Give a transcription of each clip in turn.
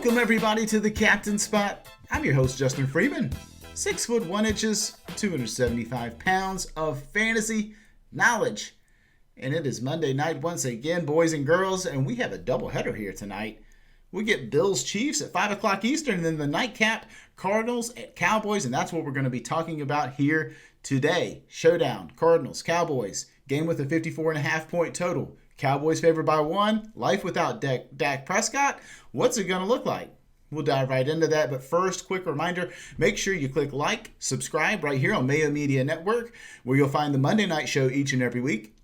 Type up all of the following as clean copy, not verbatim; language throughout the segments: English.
Welcome everybody to the Captain Spot. I'm your host Justin Freeman. 6 foot 1 inches, 275 pounds of fantasy knowledge. And it is Monday night once again, boys and girls, and we have a doubleheader here tonight. We get Bills Chiefs at 5 o'clock Eastern, and then the nightcap, Cardinals at Cowboys, and that's what we're going to be talking about here today. Showdown, Cardinals, Cowboys, game with a 54.5 point total. Cowboys favored by 1, life without Dak Prescott. What's it going to look like? We'll dive right into that, but first, quick reminder, make sure you click like, subscribe right here on Mayo Media Network, where you'll find the Monday night show each and every week.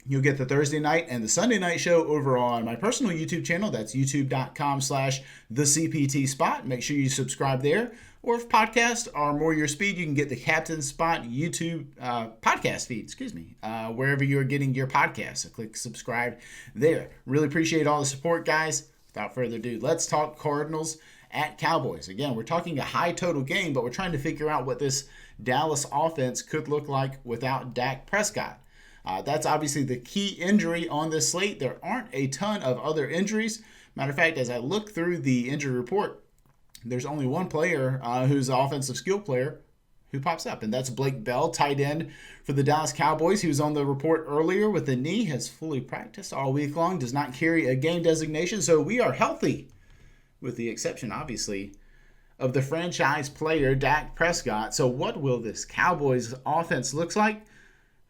You'll get the Thursday night and the Sunday night show over on my personal YouTube channel. That's youtube.com/thecptspot. Make sure you subscribe there. Or if podcasts are more your speed, you can get the Captain Spot YouTube podcast feed, wherever you're getting your podcasts. So click subscribe there. Really appreciate all the support, guys. Without further ado, let's talk Cardinals at Cowboys. Again, we're talking a high total game, but we're trying to figure out what this Dallas offense could look like without Dak Prescott. That's obviously the key injury on this slate. There aren't a ton of other injuries. Matter of fact, as I look through the injury report, there's only one player who's an offensive skill player who pops up, and that's Blake Bell, tight end for the Dallas Cowboys. He was on the report earlier with the knee, has fully practiced all week long, does not carry a game designation, so we are healthy, with the exception, obviously, of the franchise player, Dak Prescott. So what will this Cowboys offense look like?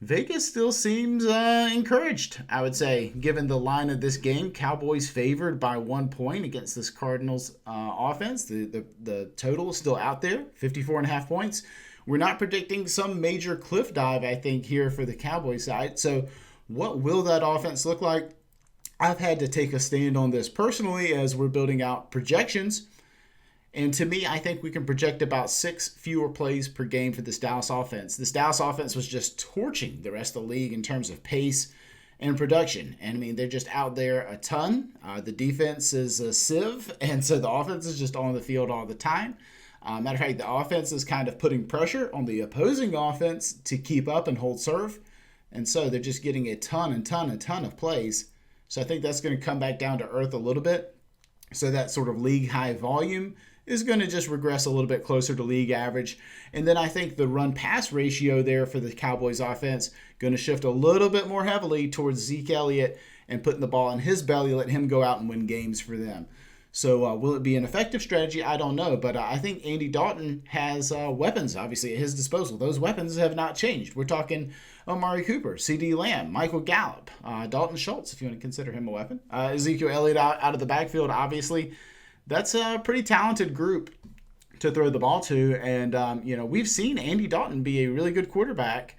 Vegas still seems encouraged, I would say, given the line of this game. Cowboys favored by 1 point against this Cardinals offense. The total is still out there, 54.5 points. We're not predicting some major cliff dive, I think, here for the Cowboys side. So what will that offense look like? I've had to take a stand on this personally as we're building out projections. And to me, I think we can project about 6 fewer plays per game for this Dallas offense. This Dallas offense was just torching the rest of the league in terms of pace and production. And I mean, they're just out there a ton. The defense is a sieve, and so the offense is just on the field all the time. Matter of fact, the offense is kind of putting pressure on the opposing offense to keep up and hold serve. And so they're just getting a ton of plays. So I think that's going to come back down to earth a little bit. So that sort of league high volume is going to just regress a little bit closer to league average. And then I think the run-pass ratio there for the Cowboys offense going to shift a little bit more heavily towards Zeke Elliott and putting the ball in his belly, let him go out and win games for them. So will it be an effective strategy? I don't know. But I think Andy Dalton has weapons, obviously, at his disposal. Those weapons have not changed. We're talking Amari Cooper, CD Lamb, Michael Gallup, Dalton Schultz, if you want to consider him a weapon. Ezekiel Elliott out of the backfield, obviously. That's a pretty talented group to throw the ball to. And, we've seen Andy Dalton be a really good quarterback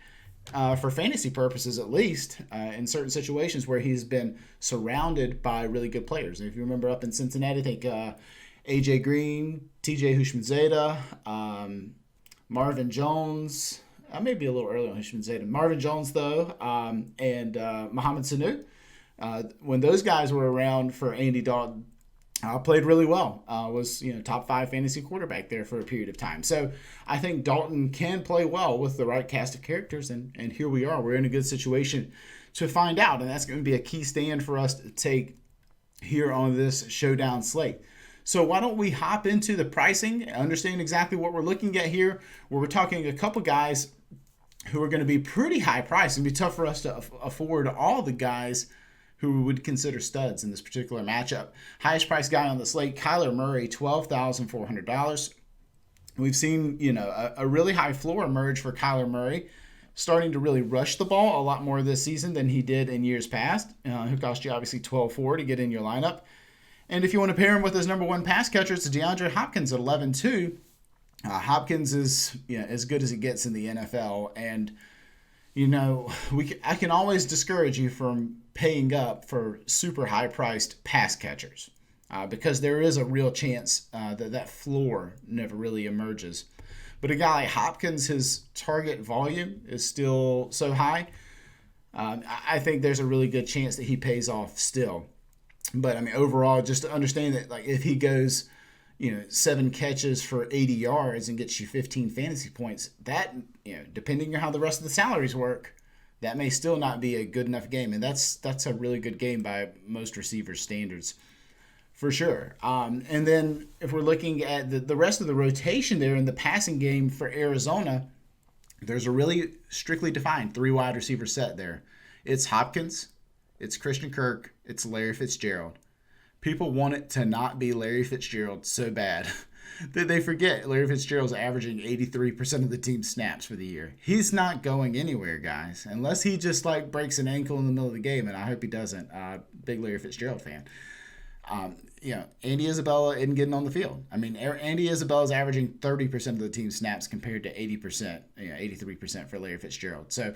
for fantasy purposes, at least, in certain situations where he's been surrounded by really good players. And if you remember up in Cincinnati, I think A.J. Green, T.J. Houshmandzadeh, Marvin Jones, maybe a little early on Houshmandzadeh. Marvin Jones, though, and Mohamed Sanu. When those guys were around for Andy Dalton, played really well, was top 5 fantasy quarterback there for a period of time. So I think Dalton can play well with the right cast of characters, and here we are. We're in a good situation to find out, and that's going to be a key stand for us to take here on this showdown slate. So why don't we hop into the pricing and understand exactly what we're looking at here, where we're talking a couple guys who are going to be pretty high priced. It's going to be tough for us to afford all the guys who we would consider studs in this particular matchup. Highest priced guy on the slate, Kyler Murray, $12,400. We've seen, a really high floor emerge for Kyler Murray, starting to really rush the ball a lot more this season than he did in years past. Who cost you obviously $12,400 to get in your lineup. And if you want to pair him with his number one pass catcher, it's DeAndre Hopkins at $11,200. Hopkins is as good as it gets in the NFL, and I can always discourage you from paying up for super high-priced pass catchers because there is a real chance that floor never really emerges. But a guy like Hopkins, his target volume is still so high. I think there's a really good chance that he pays off still. But, overall, just to understand that, if he goes 7 catches for 80 yards and gets you 15 fantasy points, that, depending on how the rest of the salaries work, that may still not be a good enough game. And that's a really good game by most receivers' standards. For sure. And then if we're looking at the rest of the rotation there in the passing game for Arizona, there's a really strictly defined 3 wide receiver set there. It's Hopkins, it's Christian Kirk, it's Larry Fitzgerald. People want it to not be Larry Fitzgerald so bad that they forget Larry Fitzgerald's averaging 83% of the team's snaps for the year. He's not going anywhere, guys, unless he just like breaks an ankle in the middle of the game, and I hope he doesn't. Big Larry Fitzgerald fan. Andy Isabella isn't getting on the field. I mean, Andy Isabella's averaging 30% of the team's snaps compared to 80%, 83% for Larry Fitzgerald. So,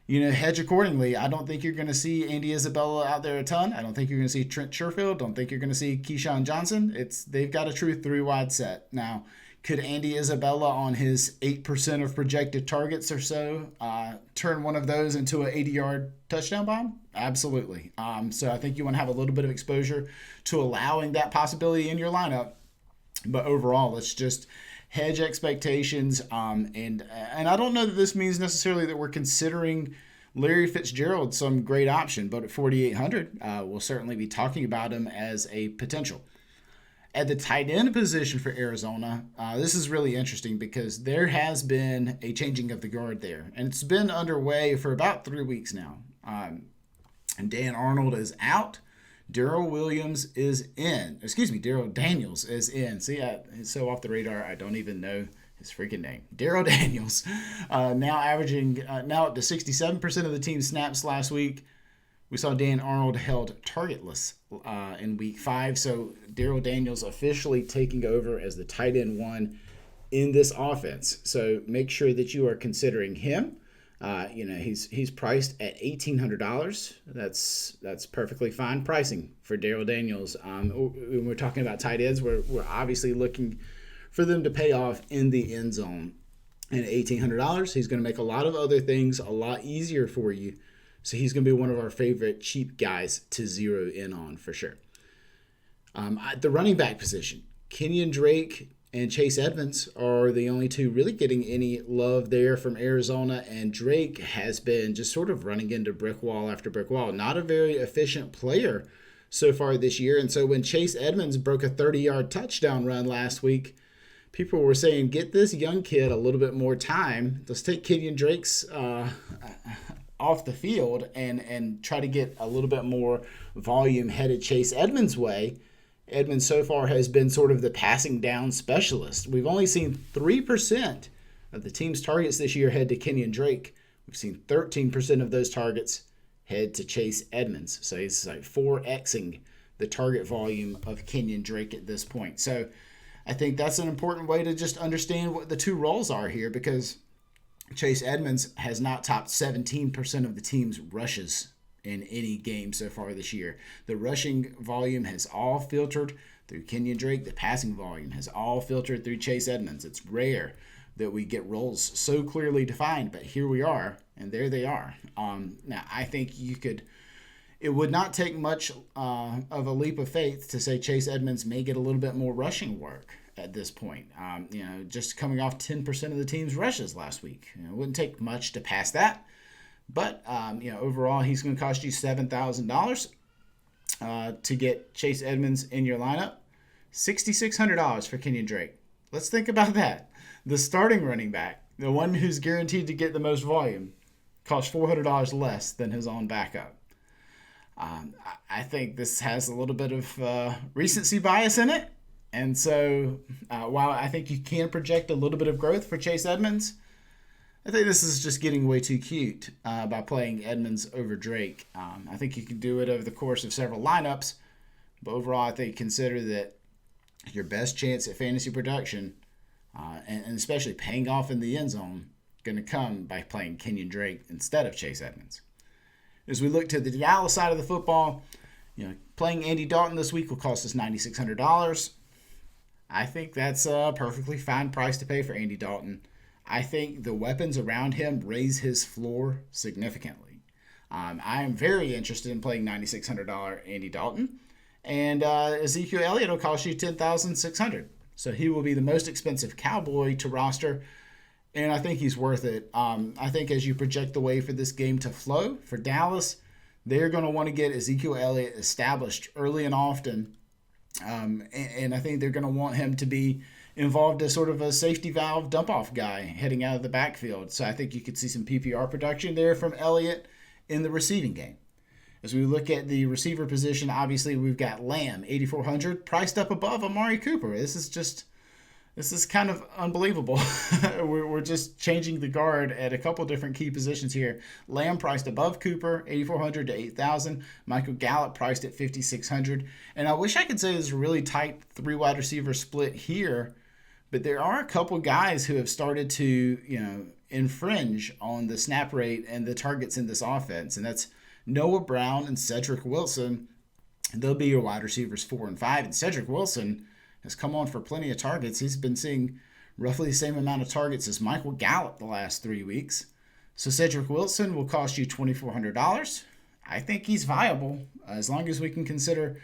hedge accordingly. I don't think you're going to see Andy Isabella out there a ton. I don't think you're going to see Trent Sherfield. Don't think you're going to see Keyshawn Johnson. They've got a true 3-wide set. Now, could Andy Isabella on his 8% of projected targets or so turn one of those into an 80-yard touchdown bomb? Absolutely. So I think you want to have a little bit of exposure to allowing that possibility in your lineup. But overall, let's just hedge expectations. And I don't know that this means necessarily that we're considering Larry Fitzgerald some great option, but at 4,800, we'll certainly be talking about him as a potential. At the tight end position for Arizona, this is really interesting because there has been a changing of the guard there. And it's been underway for about 3 weeks now. And Dan Arnold is out. Darrell Daniels is in. See, it's so off the radar, I don't even know his freaking name. Darrell Daniels, now averaging, now up to 67% of the team's snaps last week. We saw Dan Arnold held targetless in week 5. So Darrell Daniels officially taking over as the tight end 1 in this offense. So make sure that you are considering him. He's priced at $1,800. That's perfectly fine pricing for Darrell Daniels. When we're talking about tight ends, we're obviously looking for them to pay off in the end zone. And at $1,800, he's going to make a lot of other things a lot easier for you. So he's going to be one of our favorite cheap guys to zero in on for sure. At the running back position, Kenyon Drake and Chase Edmonds are the only two really getting any love there from Arizona. And Drake has been just sort of running into brick wall after brick wall. Not a very efficient player so far this year. And so when Chase Edmonds broke a 30-yard touchdown run last week, people were saying, get this young kid a little bit more time. Let's take Kenyon Drake's off the field and try to get a little bit more volume headed Chase Edmonds' way. Edmonds so far has been sort of the passing down specialist. We've only seen 3% of the team's targets this year head to Kenyon Drake. We've seen 13% of those targets head to Chase Edmonds. So he's like 4xing the target volume of Kenyon Drake at this point. So I think that's an important way to just understand what the two roles are here, because Chase Edmonds has not topped 17% of the team's rushes in any game so far this year. The rushing volume has all filtered through Kenyon Drake. The passing volume has all filtered through Chase Edmonds. It's rare that we get roles so clearly defined, but here we are, and there they are. Now, I think it would not take much of a leap of faith to say Chase Edmonds may get a little bit more rushing work at this point. Just coming off 10% of the team's rushes last week. It wouldn't take much to pass that. But, overall, he's going to cost you $7,000 to get Chase Edmonds in your lineup. $6,600 for Kenyon Drake. Let's think about that. The starting running back, the one who's guaranteed to get the most volume, costs $400 less than his own backup. I think this has a little bit of recency bias in it. And so while I think you can project a little bit of growth for Chase Edmonds, I think this is just getting way too cute by playing Edmonds over Drake. I think you can do it over the course of several lineups, but overall I think consider that your best chance at fantasy production, and especially paying off in the end zone, going to come by playing Kenyon Drake instead of Chase Edmonds. As we look to the Dallas side of the football, playing Andy Dalton this week will cost us $9,600. I think that's a perfectly fine price to pay for Andy Dalton. I think the weapons around him raise his floor significantly. I am very interested in playing $9,600 Andy Dalton. And Ezekiel Elliott will cost you $10,600. So he will be the most expensive Cowboy to roster. And I think he's worth it. I think as you project the way for this game to flow for Dallas, they're going to want to get Ezekiel Elliott established early and often And I think they're going to want him to be involved as sort of a safety valve dump-off guy heading out of the backfield. So I think you could see some PPR production there from Elliott in the receiving game. As we look at the receiver position, obviously we've got Lamb, 8,400, priced up above Amari Cooper. This is kind of unbelievable. We're just changing the guard at a couple different key positions here. Lamb priced above Cooper, 8,400 to 8,000. Michael Gallup priced at 5,600. And I wish I could say there's a really tight 3 wide receiver split here, but there are a couple guys who have started to, infringe on the snap rate and the targets in this offense, and that's Noah Brown and Cedric Wilson. They'll be your wide receivers 4 and 5. And Cedric Wilson has come on for plenty of targets. He's been seeing roughly the same amount of targets as Michael Gallup the last 3 weeks. So Cedric Wilson will cost you $2,400. I think he's viable as long as we can consider,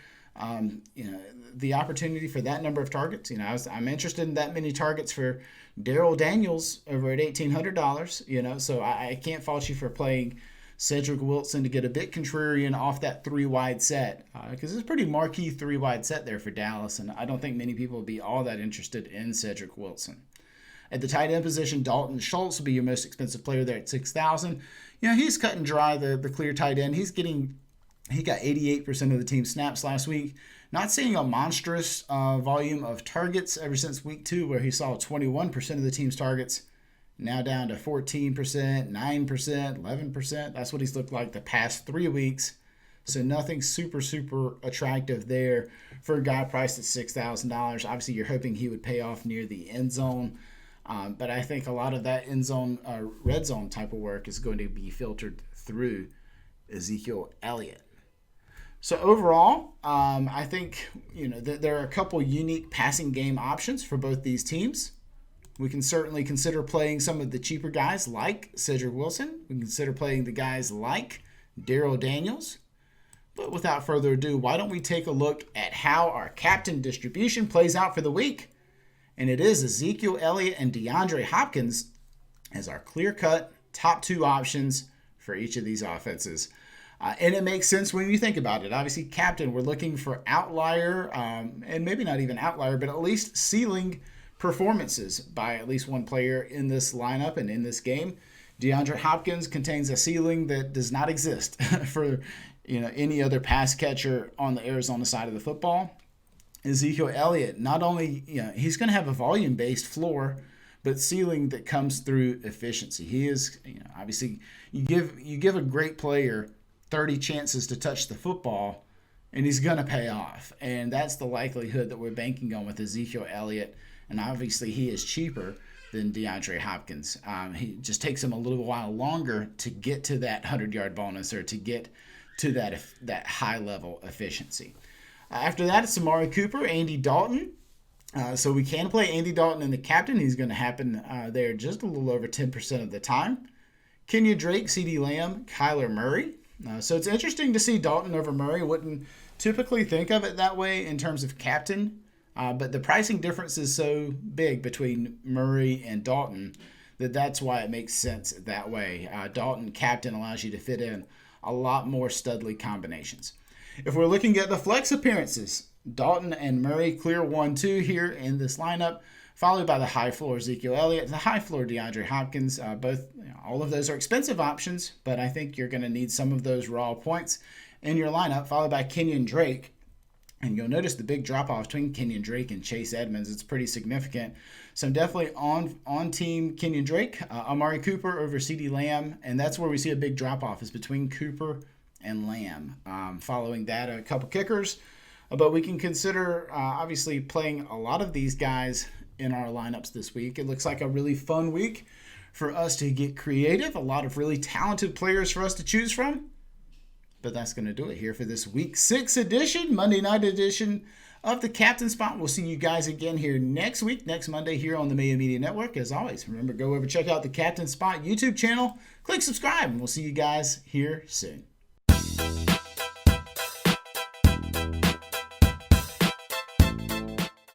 the opportunity for that number of targets. I'm interested in that many targets for Darrell Daniels over at $1,800. So I can't fault you for playing Cedric Wilson to get a bit contrarian off that 3-wide set, because it's a pretty marquee 3-wide set there for Dallas, and I don't think many people will be all that interested in Cedric Wilson. At the tight end position, Dalton Schultz will be your most expensive player there at $6,000. He's cut and dry, the clear tight end. He got 88% of the team snaps last week. Not seeing a monstrous volume of targets ever since week 2, where he saw 21% of the team's targets. Now down to 14%, 9%, 11%. That's what he's looked like the past 3 weeks. So nothing super, super attractive there for a guy priced at $6,000. Obviously, you're hoping he would pay off near the end zone. But I think a lot of that end zone, red zone type of work is going to be filtered through Ezekiel Elliott. So overall, I think there are a couple unique passing game options for both these teams. We can certainly consider playing some of the cheaper guys like Cedric Wilson. We can consider playing the guys like Darrell Daniels. But without further ado, why don't we take a look at how our captain distribution plays out for the week? And it is Ezekiel Elliott and DeAndre Hopkins as our clear-cut top 2 options for each of these offenses. And it makes sense when you think about it. Obviously, captain, we're looking for outlier, and maybe not even outlier, but at least ceiling performances by at least one player in this lineup and in this game. DeAndre Hopkins contains a ceiling that does not exist for any other pass catcher on the Arizona side of the football. Ezekiel Elliott, not only he's going to have a volume-based floor, but ceiling that comes through efficiency. He is obviously you give a great player 30 chances to touch the football, and he's going to pay off. And that's the likelihood that we're banking on with Ezekiel Elliott. And obviously he is cheaper than DeAndre Hopkins. He just takes him a little while longer to get to that 100-yard bonus or to get to that high-level efficiency. After that, it's Amari Cooper, Andy Dalton. So we can play Andy Dalton in the captain. He's going to happen there just a little over 10% of the time. Kenyon Drake, CeeDee Lamb, Kyler Murray. So it's interesting to see Dalton over Murray. Wouldn't typically think of it that way in terms of captain. But the pricing difference is so big between Murray and Dalton that's why it makes sense that way. Dalton captain allows you to fit in a lot more studly combinations. If we're looking at the flex appearances, Dalton and Murray clear 1-2 here in this lineup, followed by the high floor Ezekiel Elliott, the high floor DeAndre Hopkins. All of those are expensive options, but I think you're going to need some of those raw points in your lineup, followed by Kenyon Drake. And you'll notice the big drop-off between Kenyon Drake and Chase Edmonds. It's pretty significant. So I'm definitely on team Kenyon Drake. Amari Cooper over CeeDee Lamb. And that's where we see a big drop-off is between Cooper and Lamb. Following that, a couple kickers. But we can consider, obviously, playing a lot of these guys in our lineups this week. It looks like a really fun week for us to get creative. A lot of really talented players for us to choose from. But that's going to do it here for this Week 6 edition, Monday night edition of the Captain Spot. We'll see you guys again here next week, next Monday here on the Mayo Media Network. As always, remember, go over, check out the Captain Spot YouTube channel, click subscribe, and we'll see you guys here soon.